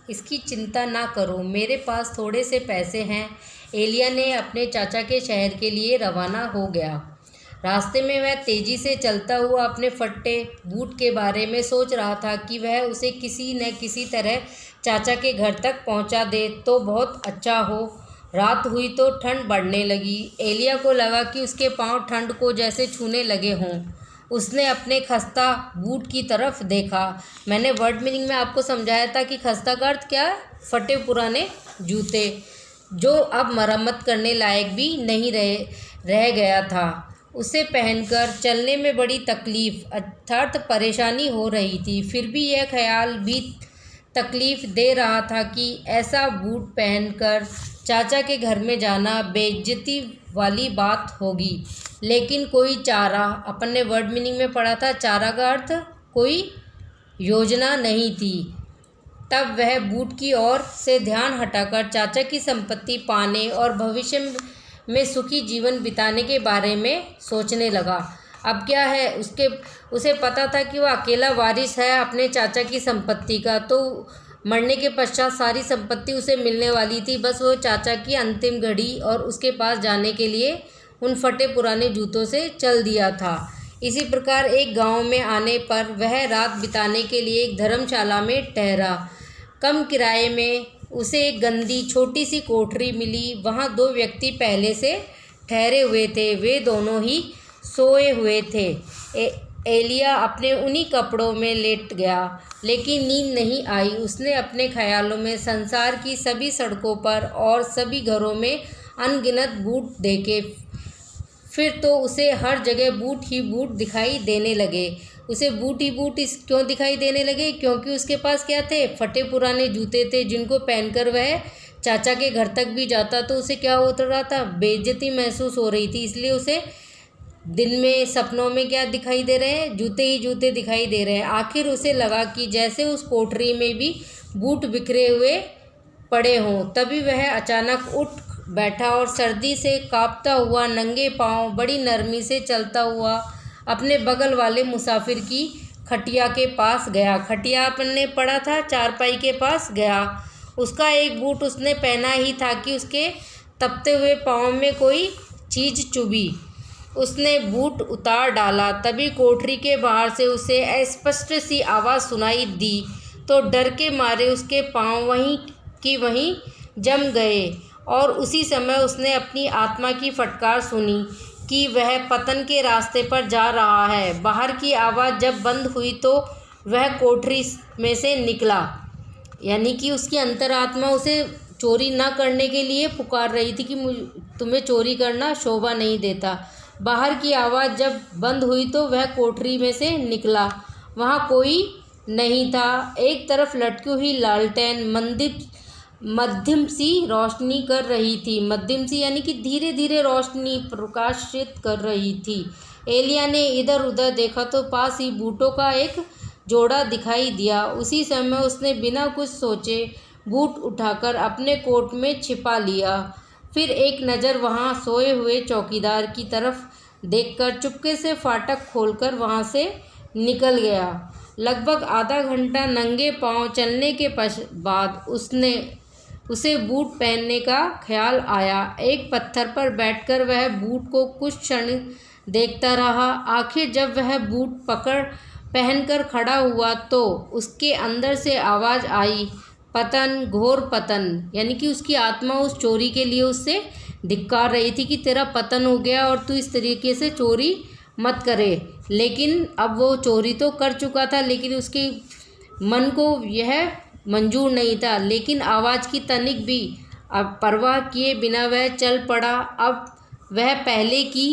इसकी चिंता ना करो, मेरे पास थोड़े से पैसे हैं। एलिया ने अपने चाचा के शहर के लिए रवाना हो गया। रास्ते में वह तेजी से चलता हुआ अपने फट्टे बूट के बारे में सोच रहा था कि वह उसे किसी न किसी तरह चाचा के घर तक पहुंचा दे तो बहुत अच्छा हो। रात हुई तो ठंड बढ़ने लगी। एलिया को लगा कि उसके पांव ठंड को जैसे छूने लगे हों। उसने अपने खस्ता बूट की तरफ देखा। मैंने वर्ड मीनिंग में आपको समझाया था कि खस्ता का अर्थ क्या है? फटे पुराने जूते, जो अब मरम्मत करने लायक भी नहीं रह गया था। उसे पहनकर चलने में बड़ी तकलीफ अर्थात परेशानी हो रही थी। फिर भी यह ख्याल भी तकलीफ दे रहा था कि ऐसा बूट पहनकर चाचा के घर में जाना बेइज्जती वाली बात होगी। लेकिन कोई चारा, अपन ने वर्ड मीनिंग में पढ़ा था चारा का अर्थ कोई योजना नहीं थी। तब वह बूट की ओर से ध्यान हटाकर चाचा की संपत्ति पाने और भविष्य में सुखी जीवन बिताने के बारे में सोचने लगा। अब क्या है, उसे पता था कि वह अकेला वारिस है अपने चाचा की संपत्ति का, तो मरने के पश्चात सारी संपत्ति उसे मिलने वाली थी। बस वो चाचा की अंतिम घड़ी और उसके पास जाने के लिए उन फटे पुराने जूतों से चल दिया था। इसी प्रकार एक गांव में आने पर वह रात बिताने के लिए एक धर्मशाला में ठहरा। कम किराए में उसे एक गंदी छोटी सी कोठरी मिली। वहाँ दो व्यक्ति पहले से ठहरे हुए थे। वे दोनों ही सोए हुए थे। एलिया अपने उन्हीं कपड़ों में लेट गया, लेकिन नींद नहीं आई। उसने अपने ख्यालों में संसार की सभी सड़कों पर और सभी घरों में अनगिनत बूट देखे। फिर तो उसे हर जगह बूट ही बूट दिखाई देने लगे। उसे बूट ही बूट क्यों दिखाई देने लगे? क्योंकि उसके पास क्या थे? फटे पुराने जूते थे, जिनको पहनकर वह चाचा के घर तक भी जाता तो उसे क्या हो रहा था? बेइज्जती महसूस हो रही थी। इसलिए उसे दिन में सपनों में क्या दिखाई दे रहे हैं? जूते ही जूते दिखाई दे रहे हैं। आखिर उसे लगा कि जैसे उस कोठरी में भी बूट बिखरे हुए पड़े हों। तभी वह अचानक उठ बैठा और सर्दी से कांपता हुआ नंगे पांव बड़ी नरमी से चलता हुआ अपने बगल वाले मुसाफिर की खटिया के पास गया। खटिया अपन ने पढ़ा था, चारपाई के पास गया। उसका एक बूट उसने पहना ही था कि उसके तपते हुए पाँव में कोई चीज़ चुभी। उसने बूट उतार डाला। तभी कोठरी के बाहर से उसे अस्पष्ट सी आवाज़ सुनाई दी, तो डर के मारे उसके पाँव वहीं की वहीं जम गए। और उसी समय उसने अपनी आत्मा की फटकार सुनी कि वह पतन के रास्ते पर जा रहा है। बाहर की आवाज़ जब बंद हुई तो वह कोठरी में से निकला, यानी कि उसकी अंतरात्मा उसे चोरी ना करने के लिए पुकार रही थी कि तुम्हें चोरी करना शोभा नहीं देता। बाहर की आवाज़ जब बंद हुई तो वह कोठरी में से निकला। वहाँ कोई नहीं था। एक तरफ लटकी हुई लालटेन मध्यम सी रोशनी कर रही थी। मध्यम सी यानी कि धीरे धीरे रोशनी प्रकाशित कर रही थी। एलिया ने इधर उधर देखा तो पास ही बूटों का एक जोड़ा दिखाई दिया। उसी समय उसने बिना कुछ सोचे बूट उठाकर अपने कोट में छिपा लिया। फिर एक नज़र वहाँ सोए हुए चौकीदार की तरफ देखकर चुपके से फाटक खोलकर वहाँ से निकल गया। लगभग आधा घंटा नंगे पांव चलने के बाद उसे बूट पहनने का ख्याल आया। एक पत्थर पर बैठकर वह बूट को कुछ क्षण देखता रहा। आखिर जब वह बूट पहनकर खड़ा हुआ तो उसके अंदर से आवाज़ आई, पतन, घोर पतन। यानी कि उसकी आत्मा उस चोरी के लिए उससे धिक्कार रही थी कि तेरा पतन हो गया और तू इस तरीके से चोरी मत करे। लेकिन अब वो चोरी तो कर चुका था, लेकिन उसके मन को यह मंजूर नहीं था। लेकिन आवाज़ की तनिक भी अब परवाह किए बिना वह चल पड़ा। अब वह पहले की